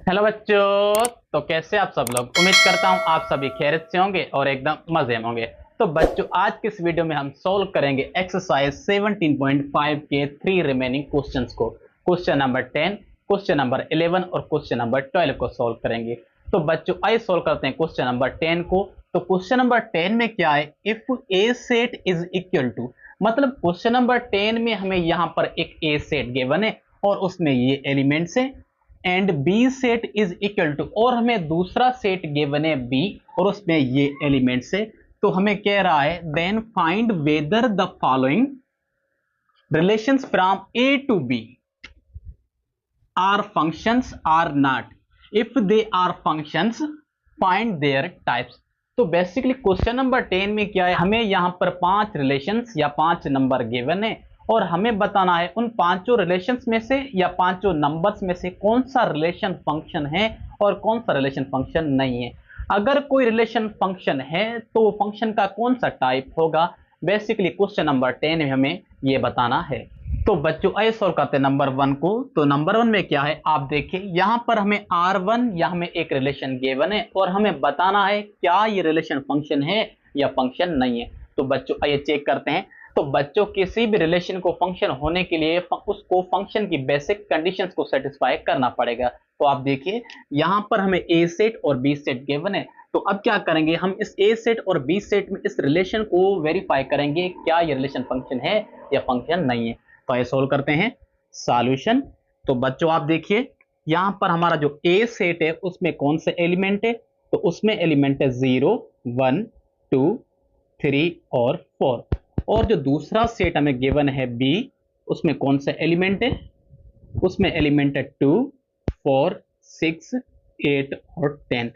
Hello बच्चों। तो कैसे आप सब लोग, उम्मीद करता हूं आप सभी खैरियत से होंगे और एकदम मजे में होंगे। तो बच्चों, आज के इस वीडियो में हम सोल्व करेंगे एक्सरसाइज 17.5 के 3 रिमेनिंग क्वेश्चंस को। क्वेश्चन नंबर 10, क्वेश्चन नंबर 11 और क्वेश्चन नंबर 12 को सोल्व करेंगे। तो बच्चों आइए सोल्व करते हैं क्वेश्चन नंबर 10 को। तो क्वेश्चन नंबर 10 में क्या है, if a set is equal to, मतलब क्वेश्चन नंबर 10 में हमें यहाँ पर एक ए सेट गिवन है और उसमें ये एलिमेंट्स है, and B set is equal to, और हमें दूसरा सेट गिवन है बी और उसमें ये एलिमेंट्स है। तो हमें कह रहा है then find whether the following relations from A to B are functions or not, if they are functions find their types. तो बेसिकली क्वेश्चन नंबर 10 में क्या है, हमें यहां पर 5 रिलेशंस या 5 नंबर गिवन है और हमें बताना है उन पांचों रिलेशंस में से या पांचों नंबर्स में से कौन सा रिलेशन फंक्शन है और कौन सा रिलेशन फंक्शन नहीं है। अगर कोई रिलेशन फंक्शन है तो वो फंक्शन का कौन सा टाइप होगा, बेसिकली क्वेश्चन नंबर 10 में हमें ये बताना है। तो बच्चों आइए सॉल्व करते हैं नंबर 1 को। तो नंबर 1 में क्या है, आप देखिए यहां पर हमें R1 या हमें एक रिलेशन गिवन है और हमें बताना है क्या ये रिलेशन फंक्शन है या फंक्शन नहीं है। तो बच्चों आइए चेक करते हैं। तो बच्चों किसी भी रिलेशन को फंक्शन होने के लिए उसको फंक्शन की बेसिक कंडीशंस को सेटिस्फाई करना पड़ेगा। तो आप देखिए यहां पर हमें ए सेट और बी सेट गिवन है। तो अब क्या करेंगे, हम इस ए सेट और बी सेट में इस रिलेशन को वेरीफाई करेंगे क्या ये रिलेशन फंक्शन है या फंक्शन नहीं है। तो ये सोल्व करते हैं सॉल्यूशन। तो बच्चों आप देखिए यहां पर हमारा जो ए सेट है उसमें कौन से एलिमेंट है, तो उसमें एलिमेंट है 0, 1, 2, 3 और 4। और जो दूसरा सेट हमें गिवन है बी, उसमें कौन सा एलिमेंट है, उसमें एलिमेंट है 2, 4, 6, 8 और 10।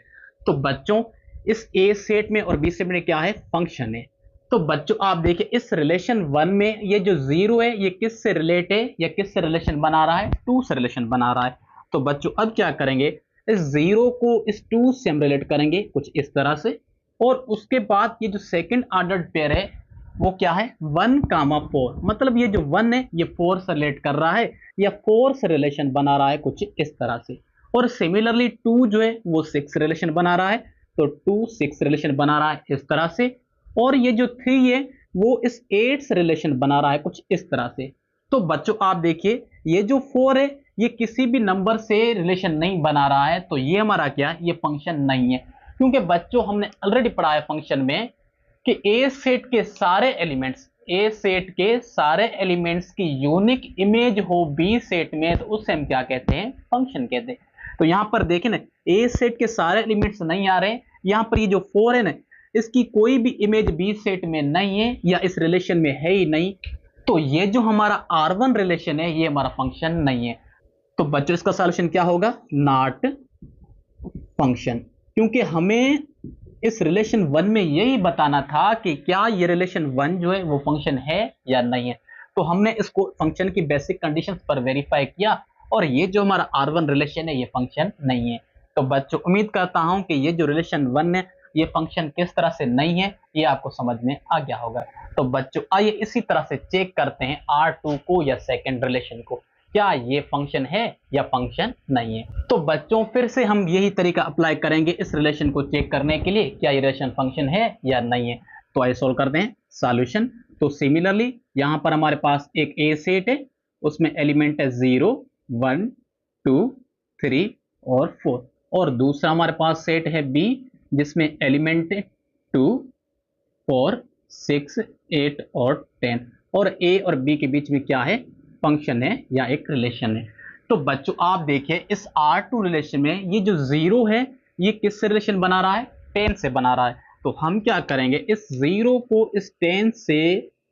तो बच्चों इस ए सेट में और बी सेट में क्या है, फंक्शन है। तो बच्चों आप देखिए इस रिलेशन 1 में ये जो 0 है ये किस से रिलेट है या किस से रिलेशन बना रहा है, 2 से रिलेशन बना रहा है। तो बच्चों अब क्या करेंगे, इस 0 को इस 2 से हम रिलेट करेंगे कुछ इस तरह से, और उसके बाद ये जो सेकंड ऑर्डर पेयर है वो क्या है 1, 4, मतलब ये जो 1 है ये 4 से रिलेट कर रहा है या 4 से रिलेशन बना रहा है कुछ इस तरह से। और सिमिलरली 2 जो है वो 6 रिलेशन बना रहा है, तो 2 6 रिलेशन बना रहा है इस तरह से। और ये जो 3 है वो इस 8 से रिलेशन बना रहा है कुछ इस तरह से। तो बच्चों आप देखिए ये जो 4 है ये किसी भी नंबर से रिलेशन नहीं बना रहा है, तो ये हमारा क्या है, ये फंक्शन नहीं है। क्योंकि बच्चों हमने ऑलरेडी पढ़ा है फंक्शन में कि ए सेट के सारे एलिमेंट्स, ए सेट के सारे एलिमेंट्स की यूनिक इमेज हो बी सेट में, तो उससे हम क्या कहते हैं, फंक्शन कहते हैं। तो यहां पर देखें ना, ए सेट के सारे एलिमेंट्स नहीं आ रहे हैं, यहां पर ये जो 4 है ना इसकी कोई भी इमेज बी सेट में नहीं है या इस रिलेशन में है ही नहीं, तो ये जो हमारा R1 रिलेशन है ये हमारा फंक्शन नहीं है। तो बच्चों इसका सॉल्यूशन क्या होगा, नॉट फंक्शन। क्योंकि हमें इस रिलेशन 1 में यही बताना था कि क्या ये रिलेशन 1 जो है वो फंक्शन है या नहीं है। तो हमने इसको फंक्शन की बेसिक कंडीशंस पर वेरीफाई किया और ये जो हमारा R1 रिलेशन है ये फंक्शन नहीं है। तो बच्चों उम्मीद करता हूं कि ये जो रिलेशन 1 है ये फंक्शन किस तरह से नहीं है ये आपको समझ में आ गया होगा। तो बच्चों आइए इसी तरह से चेक करते हैं R2 को या सेकेंड रिलेशन को, क्या ये फंक्शन है या फंक्शन नहीं है। तो बच्चों फिर से हम यही तरीका अप्लाई करेंगे इस रिलेशन को चेक करने के लिए, क्या ये रिलेशन फंक्शन है या नहीं है। तो आइए सोल्व करते हैं सॉल्यूशन। तो सिमिलरली यहां पर हमारे पास एक ए सेट है, उसमें एलिमेंट है 0, 1, 2, 3 और 4। और दूसरा हमारे पास सेट है बी जिसमें एलिमेंट है 2, 4, 6, 8 और 10। और ए और बी के बीच में क्या है, फंक्शन है या एक रिलेशन है। तो बच्चों आप देखिए इस R2 रिलेशन में ये जो 0 है ये किससे रिलेशन बना रहा है, 10 से बना रहा है। तो हम क्या करेंगे, इस 0 को इस 10 से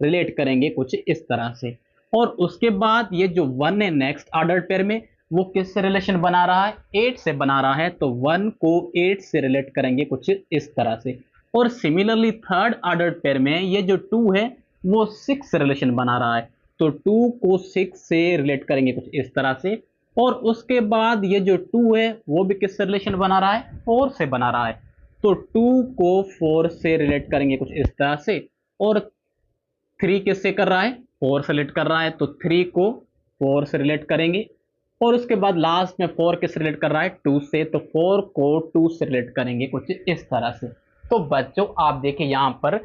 रिलेट करेंगे कुछ इस तरह से। और उसके बाद ये जो 1 है नेक्स्ट ऑर्डर पेयर में वो किससे रिलेशन बना रहा है, 8 से बना रहा है, तो 1 को 8 से रिलेट करेंगे कुछ इस तरह से। और सिमिलरली थर्ड ऑर्डर पेयर में ये जो 2 है वो 6 से रिलेशन बना रहा है, तो 2 को 6 से रिलेट करेंगे कुछ इस तरह से। और उसके बाद ये जो 2 है वो भी किससे रिलेशन बना रहा है, 4 से बना रहा है, तो 2 को 4 से रिलेट करेंगे कुछ इस तरह से। और 3 किससे कर रहा है, 4 से रिलेट कर रहा है, तो 3 को 4 से रिलेट करेंगे। और उसके बाद लास्ट में 4 किससे रिलेट कर रहा है, 2 से, तो 4 को 2 से रिलेट करेंगे कुछ इस तरह से। तो बच्चों आप देखिए यहाँ पर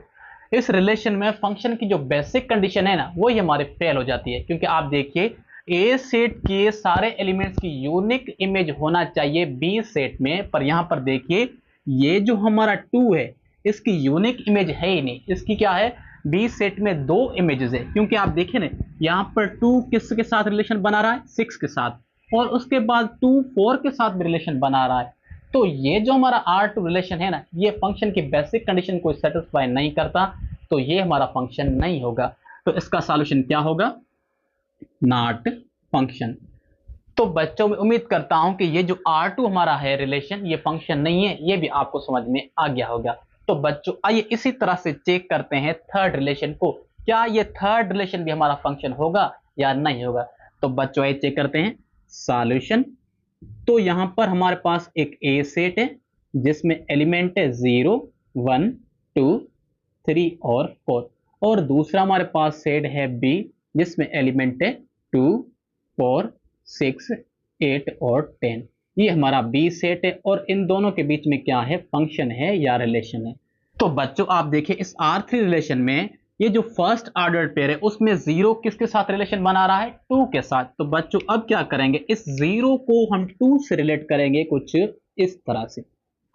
इस रिलेशन में फंक्शन की जो बेसिक कंडीशन है ना वो ही हमारे फेल हो जाती है, क्योंकि आप देखिए ए सेट के सारे एलिमेंट्स की यूनिक इमेज होना चाहिए बी सेट में, पर यहां पर देखिए ये जो हमारा 2 है इसकी यूनिक इमेज है ही नहीं। इसकी क्या है, बी सेट में 2 इमेजेस है, क्योंकि आप देखिए ना यहां पर 2 किसके साथ रिलेशन बना रहा है, 6 के साथ, और उसके बाद 2 4 के साथ भी रिलेशन बना रहा है। तो ये जो हमारा R2 रिलेशन है ना ये फंक्शन की बेसिक कंडीशन को सेटिस्फाई नहीं करता, तो ये हमारा फंक्शन नहीं होगा। तो इसका सॉल्यूशन क्या होगा, नॉट फंक्शन। तो बच्चों में उम्मीद करता हूं कि ये जो R2 हमारा है रिलेशन ये फंक्शन नहीं है, ये भी आपको समझ में आ गया होगा। तो बच्चों आइए इसी तरह से चेक करते हैं थर्ड रिलेशन को, क्या ये थर्ड रिलेशन भी हमारा फंक्शन होगा या नहीं होगा। तो बच्चों आइए चेक करते हैं सॉल्यूशन। तो यहां पर हमारे पास एक ए सेट है जिसमें एलिमेंट है 0 1 2 3 और 4, और दूसरा हमारे पास सेट है बी जिसमें एलिमेंट है 2 4 6 8 और 10। ये हमारा बी सेट है और इन दोनों के बीच में क्या है, फंक्शन है या रिलेशन है। तो बच्चों आप देखिए इस R3 रिलेशन में ये जो फर्स्ट ऑर्डर पेयर है उसमें 0 किसके साथ रिलेशन बना रहा है, 2 के साथ। तो बच्चों अब क्या करेंगे, इस 0 को हम 2 से रिलेट करेंगे कुछ इस तरह से,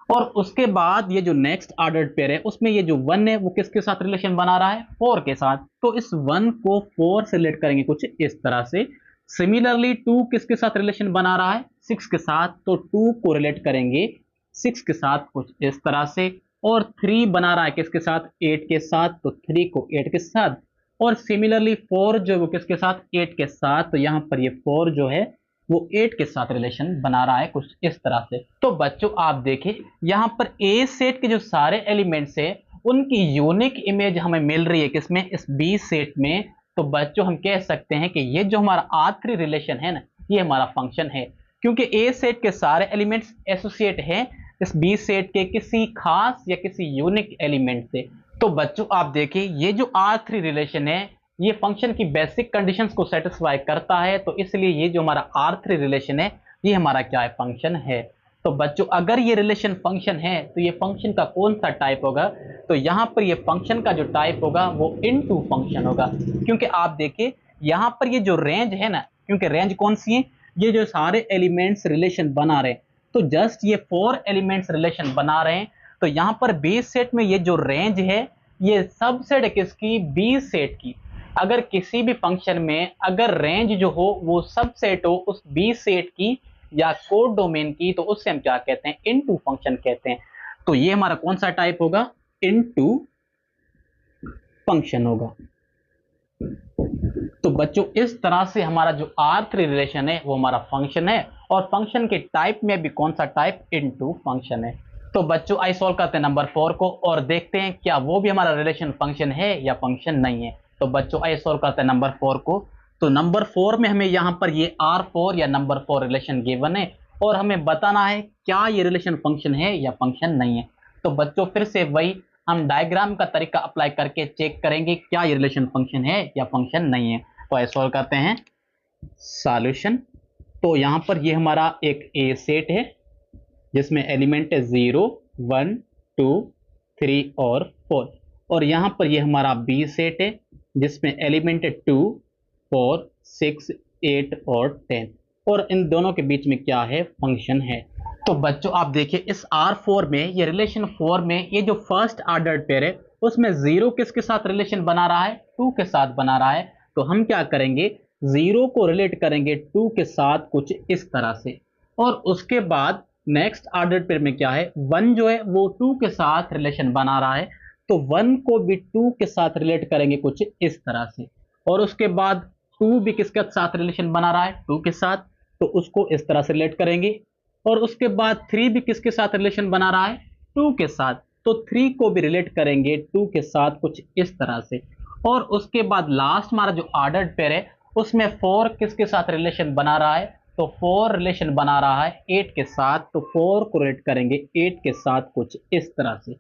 और उसके बाद ये जो नेक्स्ट ऑर्डर पेयर है उसमें ये जो 1 है वो किसके साथ रिलेशन बना रहा है, 4 के साथ। तो इस 1 को 4 से रिलेट करेंगे कुछ इस तरह से। सिमिलरली 2 किसके साथ रिलेशन बना रहा है, 6 के साथ, तो 2 को रिलेट करेंगे 6 के साथ कुछ इस तरह से। और 3 बना रहा है किसके साथ, 8 के साथ, तो 3 को 8 के साथ। और सिमिलरली 4 जो है वो किसके साथ, 8 के साथ। तो यहां पर ये 4 जो है वो 8 के साथ रिलेशन बना रहा है कुछ इस तरह से। तो बच्चों आप देखिए यहां पर ए सेट के जो सारे एलिमेंट्स है उनकी यूनिक इमेज हमें मिल रही है किसमें, इस बी सेट में। तो बच्चों हम कह सकते हैं कि ये जो हमारा R3 रिलेशन है ना ये हमारा फंक्शन है, क्योंकि ए सेट के सारे एलिमेंट्स एसोसिएट हैं इस बी सेट के किसी खास या किसी यूनिक एलिमेंट से। तो बच्चों आप देखिए ये जो R3 रिलेशन है ये फंक्शन की बेसिक कंडीशंस को सेटिस्फाई करता है, तो इसलिए ये जो हमारा R3 रिलेशन है ये हमारा क्या है, फंक्शन है। तो बच्चों अगर ये रिलेशन फंक्शन है तो ये फंक्शन का कौन सा टाइप होगा, तो यहां पर ये फंक्शन का जो टाइप होगा वो इनटू फंक्शन होगा, क्योंकि आप देखिए यहां पर ये जो रेंज है ना, क्योंकि रेंज कौन सी है, ये जो सारे एलिमेंट्स रिलेशन बना रहे हैं, तो जस्ट ये 4 एलिमेंट्स रिलेशन बना रहे हैं। तो यहां पर बी सेट में ये जो रेंज है ये सबसेट है किसकी, बी सेट की। अगर किसी भी फंक्शन में अगर रेंज जो हो वो सबसेट हो उस बी सेट की या कोड डोमेन की, तो उससे हम क्या कहते हैं, इनटू फंक्शन कहते हैं। तो ये हमारा कौन सा टाइप होगा, इनटू फंक्शन होगा। तो बच्चों इस तरह से हमारा जो R3 रिलेशन है वो हमारा फंक्शन है, और फंक्शन के टाइप में भी कौन सा टाइप, इनटू फंक्शन है। तो बच्चों आई सॉल्व करते हैं नंबर 4 को और देखते हैं क्या वो भी हमारा रिलेशन फंक्शन है या फंक्शन नहीं है। तो बच्चों आई सॉल्व करते हैं नंबर 4 को। तो नंबर 4 में हमें यहाँ पर ये R4 या नंबर 4 रिलेशन गिवन है और हमें बताना है क्या ये रिलेशन फंक्शन है या फंक्शन नहीं है। तो बच्चों फिर से वही हम डायग्राम का तरीका अप्लाई करके चेक करेंगे क्या ये रिलेशन फंक्शन है या फंक्शन नहीं है। तो आई सॉल्व करते हैं सॉल्यूशन। तो यहां पर ये हमारा एक ए सेट है जिसमें एलिमेंट है 0 1 2 3 और 4, और यहां पर ये हमारा बी सेट है जिसमें एलिमेंट है 2 4 6 8 और 10, और इन दोनों के बीच में क्या है, फंक्शन है। तो बच्चों आप देखिए इस R4 में ये रिलेशन 4 में ये जो फर्स्ट ऑर्डर पेयर है उसमें 0 किसके साथ रिलेशन बना रहा है, 2 के साथ बना रहा है। तो हम क्या करेंगे, 0 को रिलेट करेंगे 2 के साथ कुछ इस तरह से, और उसके बाद नेक्स्ट ऑर्डर पेयर में क्या है, 1 जो है वो 2 के साथ रिलेशन बना रहा है, तो 1 को भी 2 के साथ रिलेट करेंगे कुछ इस तरह से, और उसके बाद 2 भी किसके साथ रिलेशन बना रहा है, 2 के साथ, तो उसको इस तरह से रिलेट करेंगे। और उसके बाद 3 भी किसके साथ रिलेशन बना रहा है, 2 के साथ, तो 3 को भी रिलेट करेंगे 2 के साथ कुछ इस तरह से। और उसके बाद लास्ट हमारा जो ऑर्डर्ड पेयर है उसमें 4 किसके साथ रिलेशन बना रहा है, तो 4 रिलेशन बना रहा है 8 के साथ, तो 4 को रिलेट करेंगे 8 के साथ कुछ इस तरह से।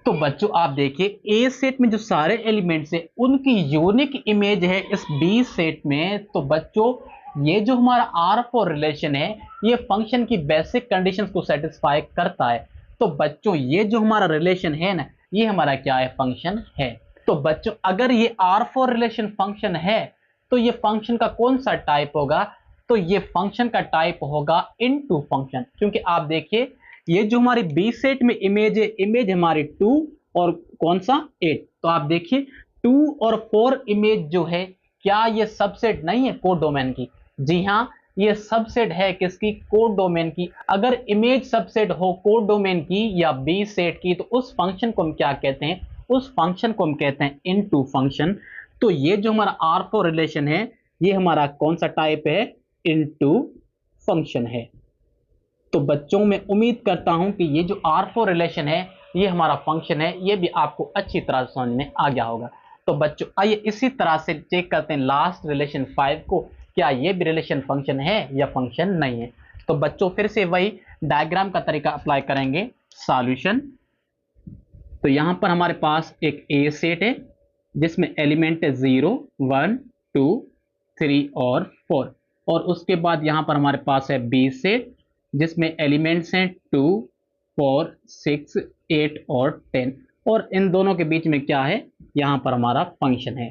तो बच्चों आप देखिए ए सेट में जो सारे एलिमेंट्स है उनकी यूनिक इमेज है इस बी सेट में। तो बच्चों ये जो हमारा R4 रिलेशन है ये फंक्शन की बेसिक कंडीशंस को सेटिस्फाई करता है। तो बच्चों ये जो हमारा रिलेशन है ना, ये हमारा क्या है, फंक्शन है। तो बच्चों अगर ये R4 रिलेशन फंक्शन है तो ये फंक्शन का कौन सा टाइप होगा, तो ये फंक्शन का टाइप होगा इनटू फंक्शन। क्योंकि आप देखिए ये जो हमारी बी सेट में इमेज है, इमेज हमारी 2 और कौन सा 8। तो आप देखिए 2 और 4 इमेज जो है, क्या ये सबसेट नहीं है कोडोमेन की? जी हाँ, ये सबसेट है किसकी, कोडोमेन की। अगर इमेज सबसेट हो कोडोमेन की या बी सेट की तो उस फंक्शन को हम क्या कहते हैं, उस फंक्शन को हम कहते हैं इनटू फंक्शन। तो ये जो हमारा R4 रिलेशन है ये हमारा कौन सा टाइप है, इनटू फंक्शन है। तो बच्चों मैं उम्मीद करता हूं कि ये जो R4 रिलेशन है ये हमारा फंक्शन है, ये भी आपको अच्छी तरह से समझ में आ गया होगा। तो बच्चों आइए इसी तरह से चेक करते हैं लास्ट रिलेशन 5 को, क्या ये भी रिलेशन फंक्शन है या फंक्शन नहीं है। तो बच्चों फिर से वही डायग्राम का तरीका अप्लाई करेंगे। सॉल्यूशन, तो यहां पर हमारे पास एक ए सेट है जिसमें एलिमेंट है 0 1 2 3 और 4, और उसके बाद यहां पर हमारे पास है बी सेट जिसमें एलिमेंट्स हैं 2 4 6 8 और 10, और इन दोनों के बीच में क्या है, यहां पर हमारा फंक्शन है।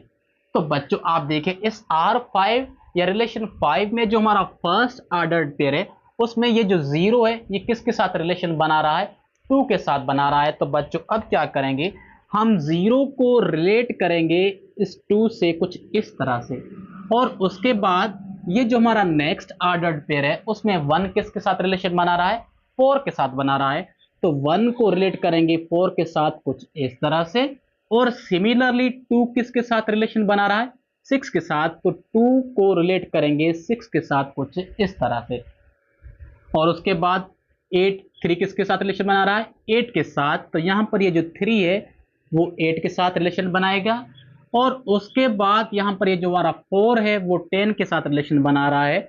तो बच्चों आप देखें इस R5 या रिलेशन 5 में जो हमारा फर्स्ट ऑर्डर पेयर है उसमें ये जो 0 है ये किसके साथ रिलेशन बना रहा है, 2 के साथ बना रहा है। तो बच्चों अब क्या करेंगे, हम 0 को रिलेट करेंगे इस 2 से कुछ इस तरह से, और उसके बाद ये जो हमारा नेक्स्ट ऑर्डर्ड पेयर है उसमें 1 किसके साथ रिलेशन बना रहा है, 4 के साथ बना रहा है। तो 1 को रिलेट करेंगे 4 के साथ कुछ इस तरह से, और सिमिलरली 2 किसके साथ रिलेशन बना रहा है, 6 के साथ। तो 2 को रिलेट करेंगे 6 के साथ कुछ इस तरह से, और उसके बाद 3 किसके साथ रिलेशन बना रहा है, 8 के साथ। तो यहां पर ये जो 3 है वो 8 के साथ रिलेशन बनाएगा, और उसके बाद यहां पर ये जो हमारा 4 है वो 10 के साथ रिलेशन बना रहा है।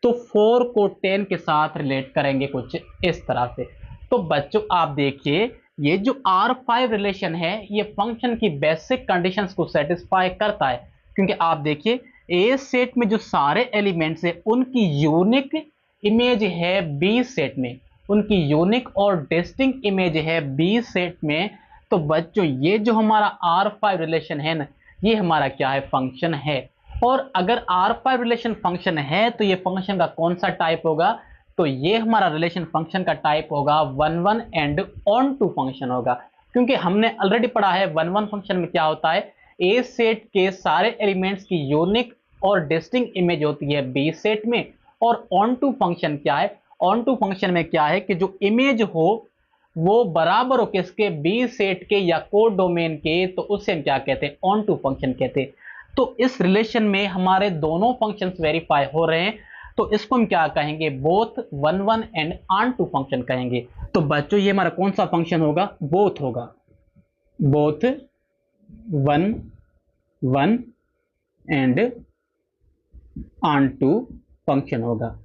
तो 4 को 10 के साथ रिलेट करेंगे कुछ इस तरह से। तो बच्चों आप देखिए ये जो R5 रिलेशन है ये फंक्शन की बेसिक कंडीशंस को सेटिस्फाई करता है, क्योंकि आप देखिए ए सेट में जो सारे एलिमेंट्स है उनकी यूनिक इमेज है बी सेट में, उनकी यूनिक और डिस्टिंक्ट इमेज है बी सेट में। तो बच्चों ये जो हमारा R5 रिलेशन है ना, ये हमारा क्या है, फंक्शन है। और अगर R5 रिलेशन फंक्शन है तो ये फंक्शन का कौन सा टाइप होगा, तो ये हमारा रिलेशन फंक्शन का टाइप होगा 1 1 एंड ऑन टू फंक्शन होगा। क्योंकि हमने ऑलरेडी पढ़ा है 1 1 फंक्शन में क्या होता है, ए सेट के सारे एलिमेंट्स की यूनिक और डिस्टिंक्ट इमेज होती है बी सेट में। और ऑन टू फंक्शन क्या है, ऑन टू फंक्शन में क्या है कि जो इमेज हो वो बराबर हो किसके, बी सेट के या कोड डोमेन के, तो उसे हम क्या कहते हैं, ऑन टू फंक्शन कहते हैं। तो इस रिलेशन में हमारे दोनों फंक्शंस वेरीफाई हो रहे हैं, तो इसको हम क्या कहेंगे, both 1 1 and onto function कहेंगे। तो बच्चों ये हमारा कौन सा फंक्शन होगा, बोथ होगा, both 1 1 and onto function होगा।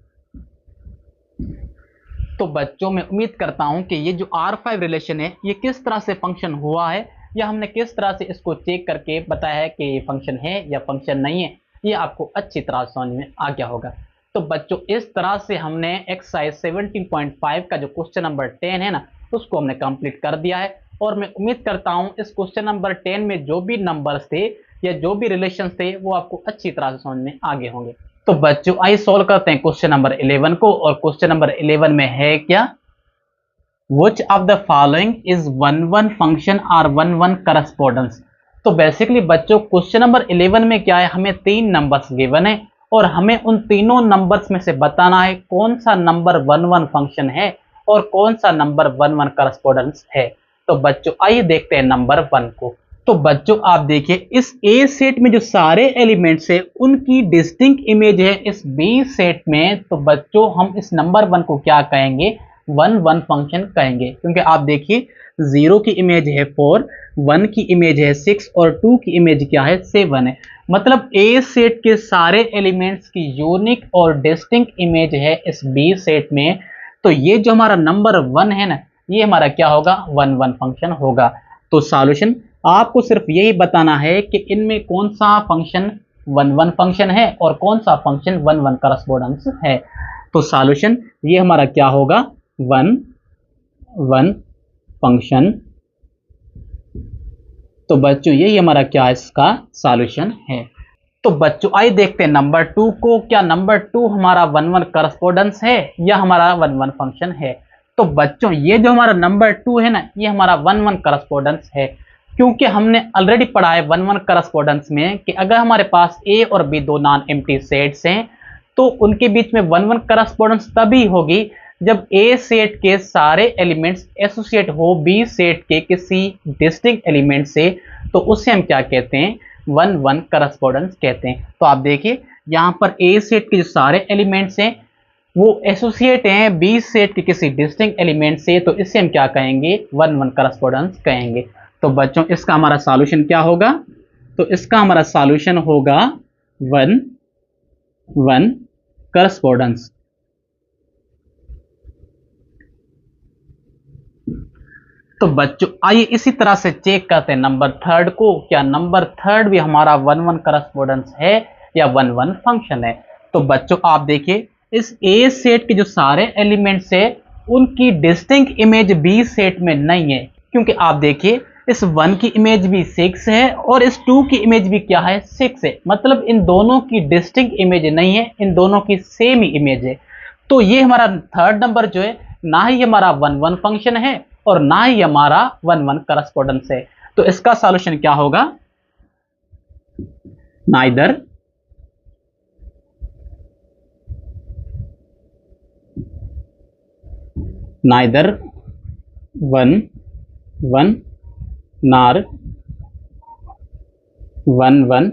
तो बच्चों मैं उम्मीद करता हूं कि ये जो R5 रिलेशन है ये किस तरह से फंक्शन हुआ है, या हमने किस तरह से इसको चेक करके बताया है कि ये फंक्शन है या फंक्शन नहीं है, ये आपको अच्छी तरह समझ में आ गया होगा। तो बच्चों इस तरह से हमने एक्सरसाइज 17.5 का जो क्वेश्चन नंबर 10 है ना उसको हमने कंप्लीट कर दिया है। और मैं उम्मीद करता हूं इस क्वेश्चन नंबर 10 में जो भी नंबर्स थे या जो भी रिलेशन थे वो आपको अच्छी तरह से समझ में आगे होंगे। तो बच्चों आइए सॉल्व करते हैं क्वेश्चन नंबर 11 को, और क्वेश्चन नंबर 11 में है क्या, Which of the following is 1 1 function or 1 1 correspondence। तो बेसिकली बच्चों क्वेश्चन नंबर 11 में क्या है, हमें 3 नंबर्स गिवन है और हमें उन तीनों नंबर्स में से बताना है कौन सा नंबर 1 1 फंक्शन है और कौन सा नंबर 1 1 करस्पोंडेंस है। तो बच्चों आइए देखते हैं नंबर 1 को। तो बच्चों आप देखिए इस ए सेट में जो सारे एलिमेंट्स है उनकी डिस्टिंक्ट इमेज है इस बी सेट में। तो बच्चों हम इस नंबर 1 को क्या कहेंगे, 1 1 फंक्शन कहेंगे, क्योंकि आप देखिए 0 की इमेज है 4, 1 की इमेज है 6 और 2 की इमेज क्या है 7 है। मतलब ए सेट के सारे एलिमेंट्स की यूनिक और डिस्टिंक्ट इमेज है इस बी सेट में। तो ये जो हमारा नंबर 1 है ना, ये हमारा क्या होगा, 1 1 फंक्शन होगा। तो सॉल्यूशन आपको सिर्फ यही बताना है कि इनमें कौन सा फंक्शन वन वन फंक्शन है और कौन सा फंक्शन वन वन करस्पोंडेंस है। तो सॉल्यूशन ये हमारा क्या होगा, वन वन फंक्शन। तो बच्चों यही हमारा क्या इसका सॉल्यूशन है। तो बच्चों आइए देखते हैं नंबर 2 को, क्या नंबर 2 हमारा वन वन करस्पोंडेंस है या हमारा वन वन फंक्शन है। तो बच्चों ये जो हमारा नंबर 2 है ना, ये हमारा वन वन करस्पोंडेंस है, क्योंकि हमने ऑलरेडी पढ़ा है वन वन करस्पोंडेंस में कि अगर हमारे पास ए और बी दो नॉन एम्प्टी सेट्स हैं तो उनके बीच में वन वन करस्पोंडेंस तभी होगी जब ए सेट के सारे एलिमेंट्स एसोसिएट हो बी सेट के किसी डिस्टिंक्ट एलिमेंट से, तो उससे हम क्या कहते हैं, वन वन करस्पोंडेंस कहते हैं। तो आप देखिए यहाँ पर ए सेट के जो सारे एलिमेंट्स हैं वो एसोसिएट हैं बी सेट के किसी डिस्टिंक्ट एलिमेंट से, तो इससे हम क्या कहेंगे, वन वन करस्पोंडेंस कहेंगे। तो बच्चों इसका हमारा सॉल्यूशन क्या होगा, तो इसका हमारा सॉल्यूशन होगा वन वन करस्पोंडेंस। तो बच्चों आइए इसी तरह से चेक करते हैं नंबर 3 को, क्या नंबर 3 भी हमारा वन वन करस्पोंडेंस है या वन वन फंक्शन है। तो बच्चों आप देखिए इस ए सेट के जो सारे एलिमेंट्स है उनकी डिस्टिंक्ट इमेज बी सेट में नहीं है, क्योंकि आप देखिए इस 1 की इमेज भी 6 है और इस 2 की इमेज भी क्या है, 6 है। मतलब इन दोनों की डिस्टिंक्ट इमेज नहीं है, इन दोनों की सेम ही इमेज है। तो ये हमारा 3rd नंबर जो है ना ही हमारा वन वन फंक्शन है और ना ही हमारा वन वन करस्पोंडेंस है। तो इसका सॉल्यूशन क्या होगा, नाइदर वन वन नार वन वन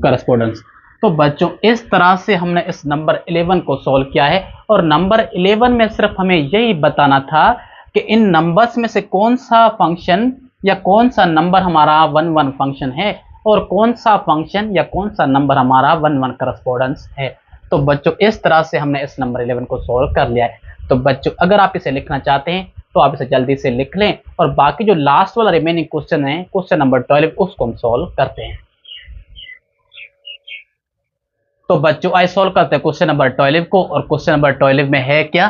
करस्पोंडेंस। तो बच्चों इस तरह से हमने इस नंबर 11 को सॉल्व किया है और नंबर 11 में सिर्फ हमें यही बताना था कि इन नंबर्स में से कौन सा फंक्शन या कौन सा नंबर हमारा वन वन फंक्शन है और कौन सा फंक्शन या कौन सा नंबर हमारा वन वन करस्पोंडेंस है। तो बच्चों इस तरह से हमने इस नंबर 11 को सॉल्व कर लिया है। तो बच्चों अगर आप इसे लिखना चाहते हैं तो आप इसे जल्दी से लिख लें और बाकी जो लास्ट वाला रिमेनिंग क्वेश्चन है, क्वेश्चन नंबर 12, उसको हम सॉल्व करते हैं। तो बच्चों आइए सॉल्व करते हैं क्वेश्चन नंबर 12 को, और क्वेश्चन नंबर 12 में है क्या,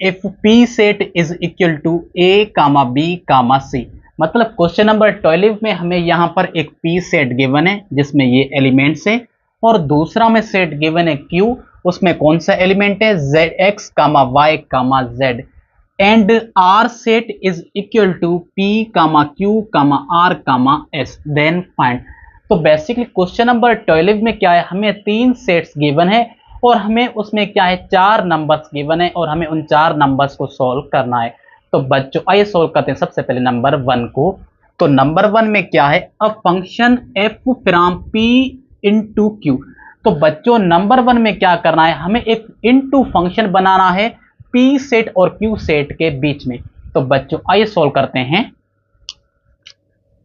if P set is equal to A comma B comma C. मतलब क्वेश्चन नंबर 12 में हमें यहाँ पर एक पी सेट गिवन है जिसमें ये एलिमेंट्स है और दूसरा में सेट गिवन है क्यू, उसमें कौन सा एलिमेंट है, Z X comma Y comma Z, and R set is equal to P comma Q comma R comma S, then find. तो बेसिकली क्वेश्चन नंबर 12 में क्या है, हमें 3 सेट्स गिवन है और हमें उसमें क्या है 4 नंबर्स गिवन है और हमें उन 4 नंबर्स को सॉल्व करना है। तो बच्चों आइए सॉल्व करते हैं सबसे पहले नंबर 1 को। तो नंबर 1 में क्या है, a function F from P into Q. तो बच्चों नंबर 1 में क्या करना है, हमें एक इनटू फंक्शन बनाना है पी सेट और क्यू सेट के बीच में। तो बच्चों आइए सॉल्व करते हैं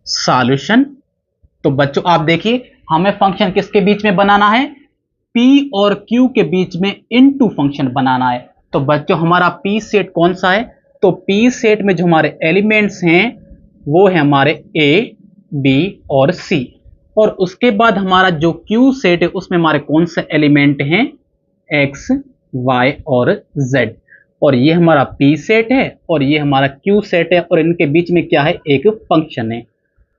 सॉल्यूशन। तो बच्चों आप देखिए हमें फंक्शन किसके बीच में बनाना है, P और Q के बीच में इनटू फंक्शन बनाना है। तो बच्चों हमारा P सेट कौन सा है, तो P सेट में जो हमारे एलिमेंट्स हैं वो है हमारे A, B और C, और उसके बाद हमारा जो Q सेट है उसमें हमारे कौन से एलिमेंट हैं, X, Y और Z, और ये हमारा P सेट है और ये हमारा Q सेट है और इनके बीच में क्या है, एक फंक्शन है।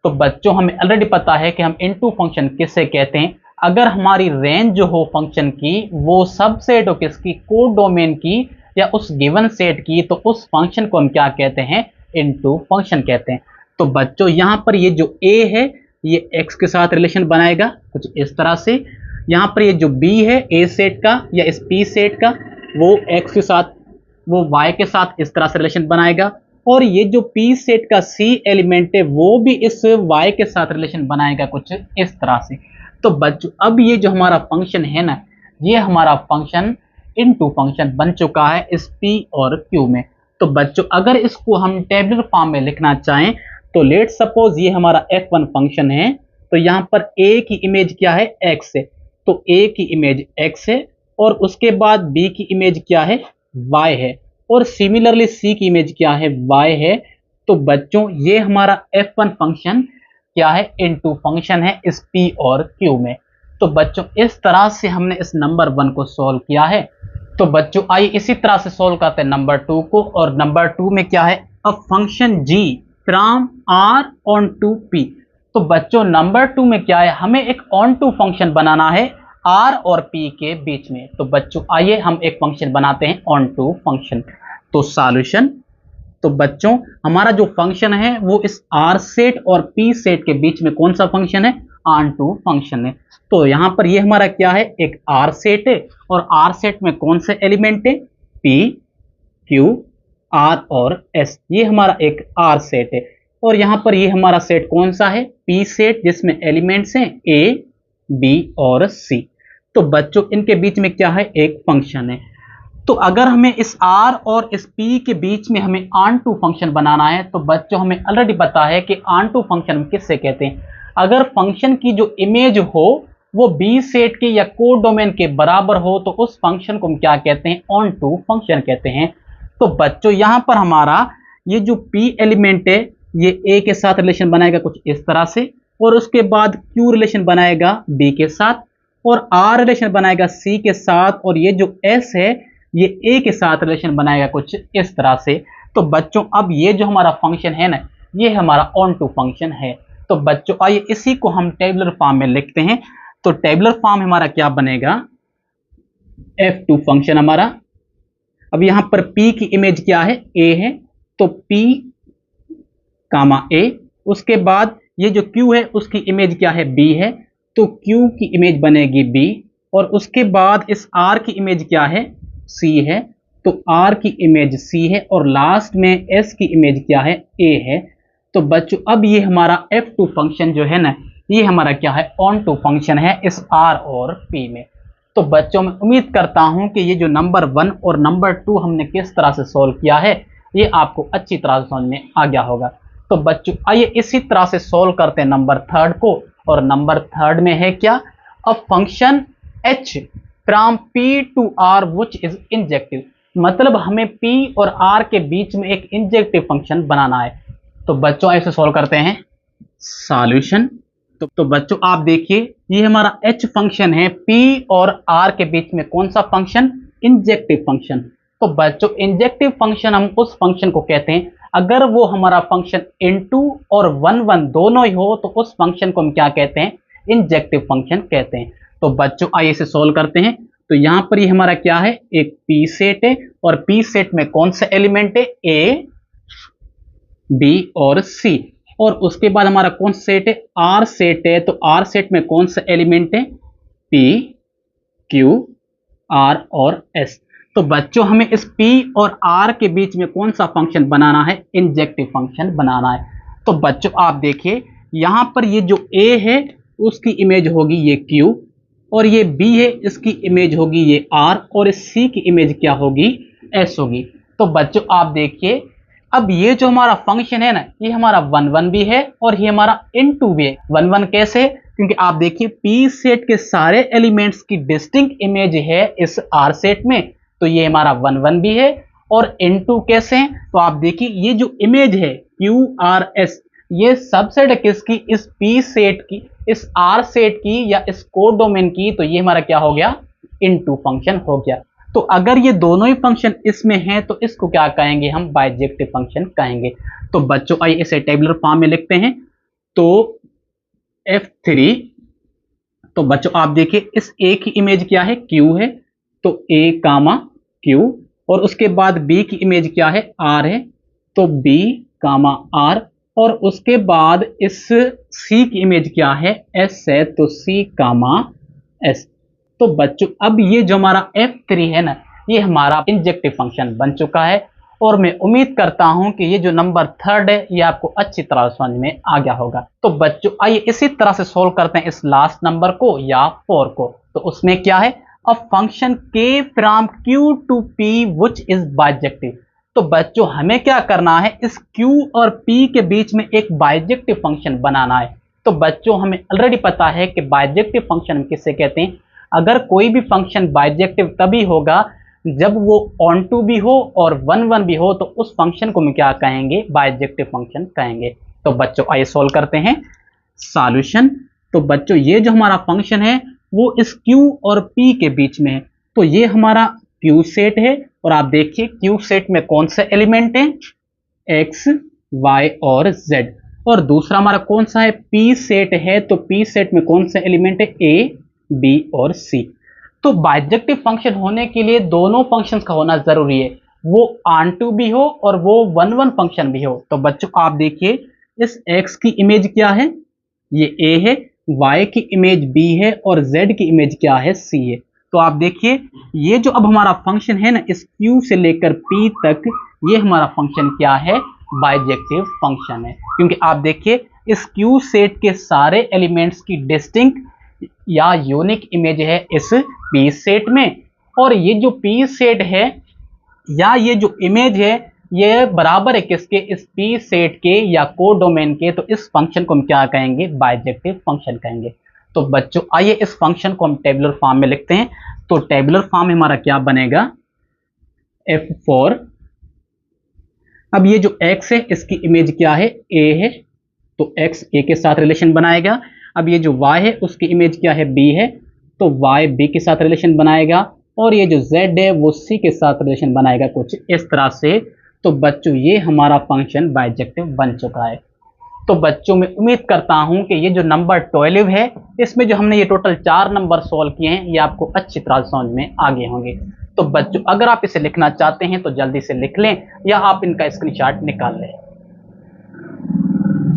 तो बच्चों हमें ऑलरेडी पता है कि हम इनटू फंक्शन किससे कहते हैं, अगर हमारी रेंज जो हो फंक्शन की वो सबसेट हो किसकी, कोड डोमेन की या उस गिवन सेट की, तो उस फंक्शन को हम क्या कहते हैं, इनटू फंक्शन कहते हैं। तो बच्चों यहां पर ये जो a है ये x के साथ रिलेशन बनाएगा कुछ इस तरह से, यहां पर ये जो b है a सेट का या इस p सेट का वो x के साथ, वो y के साथ इस तरह से रिलेशन बनाएगा, और ये जो P सेट का C एलिमेंट है वो भी इस Y के साथ रिलेशन बनाएगा कुछ इस तरह से। तो बच्चों अब ये जो हमारा फंक्शन है ना, ये हमारा फंक्शन इनटू फंक्शन बन चुका है इस P और Q में। तो बच्चों अगर इसको हम टेबुलर फॉर्म में लिखना चाहें तो लेट सपोज ये हमारा f1 फंक्शन है, तो यहाँ पर A की इमेज क्या है, x है, तो A की इमेज x है और उसके बाद B की इमेज क्या है, y है, और सिमिलरली C की इमेज क्या है, y है। तो बच्चों ये हमारा f1 फंक्शन क्या है, इनटू फंक्शन है इस p और q में। तो बच्चों इस तरह से हमने इस नंबर 1 को सॉल्व किया है। तो बच्चों आइए इसी तरह से सॉल्व करते हैं नंबर 2 को। और नंबर 2 में क्या है, a function g from r onto p। तो बच्चों नंबर 2 में क्या है, हमें एक ऑन टू फंक्शन बनाना है r और p के बीच में। तो बच्चों आइए हम एक फंक्शन बनाते हैं ऑन टू फंक्शन। तो सॉल्यूशन, तो बच्चों हमारा जो फंक्शन है वो इस r सेट और p सेट के बीच में कौन सा फंक्शन है, ऑन टू फंक्शन है। तो यहां पर ये हमारा क्या है, एक r सेट है और r सेट में कौन से एलिमेंट है, p q r और s। ये हमारा एक r सेट है। और यहां पर ये हमारा सेट कौन सा है, p सेट, जिसमें एलिमेंट्स हैं a b और c। तो बच्चों इनके बीच में क्या है, एक फंक्शन है। तो अगर हमें इस r और इस p के बीच में हमें ऑन टू फंक्शन बनाना है, तो बच्चों हमें ऑलरेडी पता है कि ऑन टू फंक्शन हम किससे कहते हैं, अगर फंक्शन की जो इमेज हो वो b सेट के या कोडोमेन के बराबर हो तो उस फंक्शन को हम क्या कहते हैं, ऑन टू फंक्शन कहते हैं। तो बच्चों यहां पर हमारा ये जो p एलिमेंट है ये a के साथ रिलेशन बनाएगा कुछ इस तरह से, और उसके बाद q रिलेशन बनाएगा b के साथ, और r रिलेशन बनाएगा c के साथ, और ये जो s है ये a के साथ रिलेशन बनाएगा कुछ इस तरह से। तो बच्चों अब ये जो हमारा फंक्शन है ना, ये हमारा ऑन टू फंक्शन है। तो बच्चों आइए इसी को हम टेबुलर फॉर्म में लिखते हैं। तो टेबुलर फॉर्म हमारा क्या बनेगा, f2 फंक्शन हमारा। अब यहां पर p की इमेज क्या है, a है, तो p कामा a। उसके बाद ये जो q है उसकी इमेज क्या है, b है, तो q की इमेज बनेगी b। और उसके बाद इस r की इमेज क्या है, c है, तो r की इमेज c है, और लास्ट में s की इमेज क्या है, a है। तो बच्चों अब ये हमारा f2 फंक्शन जो है ना, ये हमारा क्या है, ऑन टू फंक्शन है इस r और p में। तो बच्चों मैं उम्मीद करता हूं कि ये जो नंबर 1 और नंबर 2 हमने किस तरह से सॉल्व किया है ये आपको अच्छी तरह से समझ में आ गया होगा। तो बच्चों आइए इसी तरह से सॉल्व करते हैं नंबर 3 को। और नंबर 3 में है क्या, a function h from p to r which is injective. मतलब हमें p और r के बीच में एक इंजेक्टिव फंक्शन बनाना है। तो बच्चों ऐसे सॉल्व करते हैं सॉल्यूशन। तो बच्चों आप देखिए ये हमारा h फंक्शन है, p और r के बीच में कौन सा फंक्शन, इंजेक्टिव फंक्शन। तो बच्चों इंजेक्टिव फंक्शन हम उस फंक्शन को कहते हैं अगर वो हमारा फंक्शन इनटू और 1 1 दोनों ही हो, तो उस फंक्शन को हम क्या कहते हैं, इंजेक्टिव फंक्शन कहते हैं। तो बच्चों आइए इसे सॉल्व करते हैं। तो यहां पर ये हमारा क्या है, एक p सेट है, और p सेट में कौन सा एलिमेंट है, a b और c। और उसके बाद हमारा कौन सा सेट है, r सेट है, तो r सेट में कौन सा एलिमेंट है, p q r और s। तो बच्चों हमें इस p और r के बीच में कौन सा फंक्शन बनाना है, इंजेक्टिव फंक्शन बनाना है। तो बच्चों आप देखिए यहां पर ये जो a है उसकी इमेज होगी ये q, और ये b है इसकी इमेज होगी ये r, और इस c की इमेज क्या होगी, s होगी। तो बच्चों आप देखिए अब ये जो हमारा फंक्शन है ना, ये हमारा 1 1 भी है और ये हमारा इनटू भी है। 1 1 कैसे, क्योंकि आप देखिए p सेट के सारे एलिमेंट्स की डिस्टिंक्ट इमेज है इस r सेट में, तो ये हमारा 1 1 भी है। और इनटू कैसे है, तो आप देखिए ये जो इमेज है q r s, ये सबसेट है किसकी, इस p सेट की, इस r सेट की या इस कोडोमेन की। तो ये हमारा क्या हो गया, इनटू फंक्शन हो गया। तो अगर ये दोनों ही फंक्शन इसमें हैं तो इसको क्या कहेंगे, हम बाइजेक्टिव फंक्शन कहेंगे। तो बच्चों आइए इसे टेबुलर फॉर्म में लिखते हैं। तो f3, तो बच्चों आप देखिए इस a की इमेज क्या है, q है, तो a कामा q, और उसके बाद b की इमेज क्या है, r है, तो b कामा r, और उसके बाद इस c की इमेज क्या है, s है, तो c कामा s। तो बच्चों अब ये जो हमारा f3 है ना, ये हमारा इंजेक्टिव फंक्शन बन चुका है। और मैं उम्मीद करता हूं कि ये जो नंबर 3 है ये आपको अच्छी तरह समझ में आ गया होगा। तो बच्चों आइए इसी तरह से सोल्व करते हैं इस लास्ट नंबर को या 4 को। तो उसमें क्या है, a function k from q to p which is bijective. तो बच्चों हमें क्या करना है, इस q और p के बीच में एक बाइजेक्टिव फंक्शन बनाना है। तो बच्चों हमें ऑलरेडी पता है कि बाइजेक्टिव फंक्शन हम किससे कहते हैं, अगर कोई भी फंक्शन बाइजेक्टिव तभी होगा जब वो ऑन टू भी हो और 1 1 भी हो तो उस फंक्शन को हम क्या कहेंगे, बाइजेक्टिव फंक्शन कहेंगे। तो बच्चों आइए सोल्व करते हैं सॉल्यूशन। तो बच्चों ये जो हमारा फंक्शन है वो इस Q और P के बीच में है, तो ये हमारा Q सेट है और आप देखिए Q सेट में कौन सा एलिमेंट है, X Y और Z, और दूसरा हमारा कौन सा है, P सेट है, तो P सेट में कौन सा एलिमेंट है, A B और C। तो बाइजेक्टिव फंक्शन होने के लिए दोनों फंक्शंस का होना जरूरी है, वो ऑन टू भी हो और वो 1 1 फंक्शन भी हो। तो बच्चों आप देखिए इस X की इमेज क्या है, ये A है, Y की इमेज B है और Z की इमेज क्या है, C है। तो आप देखिए ये जो अब हमारा फंक्शन है ना, इस Q से लेकर P तक, ये हमारा फंक्शन क्या है, बाइजेक्टिव फंक्शन है। क्योंकि आप देखिए इस Q सेट के सारे एलिमेंट्स की डिस्टिंक्ट या यूनिक इमेज है इस P सेट में, और ये जो P सेट है या ये जो इमेज है ये बराबर है किसके, इस P सेट के या कोडोमेन के। तो इस फंक्शन को हम क्या कहेंगे, बाइजेक्टिव फंक्शन कहेंगे। तो बच्चों आइए इस फंक्शन को हम टेबुलर फॉर्म में लिखते हैं। तो टेबुलर फॉर्म में हमारा क्या बनेगा, F4। अब ये जो X है इसकी इमेज क्या है, A है, तो X A के साथ रिलेशन बनाएगा। अब ये जो Y है उसकी इमेज क्या है, B है, तो Y B के साथ रिलेशन बनाएगा, और ये जो Z है वो C के साथ रिलेशन बनाएगा, कुछ इस तरह से। तो बच्चों ये हमारा फंक्शन बाइजेक्टिव बन चुका है। तो बच्चों मैं उम्मीद करता हूं कि ये जो नंबर 12 है इसमें जो हमने ये टोटल 4 नंबर सॉल्व किए हैं ये आपको अच्छी तरह समझ में आ गए होंगे। तो बच्चों अगर आप इसे लिखना चाहते हैं तो जल्दी से लिख लें या आप इनका स्क्रीनशॉट निकाल लें।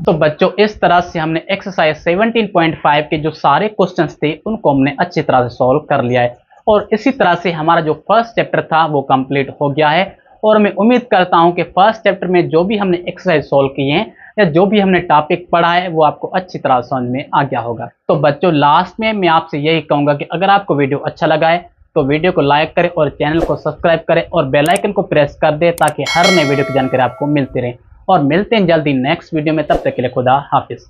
तो बच्चों इस तरह से हमने एक्सरसाइज 17.5 के जो सारे क्वेश्चंस थे उनको हमने अच्छी तरह से सॉल्व कर लिया है, और इसी तरह से हमारा जो फर्स्ट चैप्टर था वो कंप्लीट हो गया है। और मैं उम्मीद करता हूं कि फर्स्ट चैप्टर में जो भी हमने एक्सरसाइज सॉल्व किए हैं या जो भी हमने टॉपिक पढ़ा है वो आपको अच्छी तरह समझ में आ गया होगा। तो बच्चों लास्ट में मैं आपसे यही कहूंगा कि अगर आपको वीडियो अच्छा लगा है तो वीडियो को लाइक करें और चैनल को सब्सक्राइब करें और बेल आइकन को प्रेस कर दें ताकि हर नए वीडियो की जानकारी आपको मिलती रहे। और मिलते हैं जल्दी नेक्स्ट वीडियो में, तब तक के लिए खुदा हाफिज।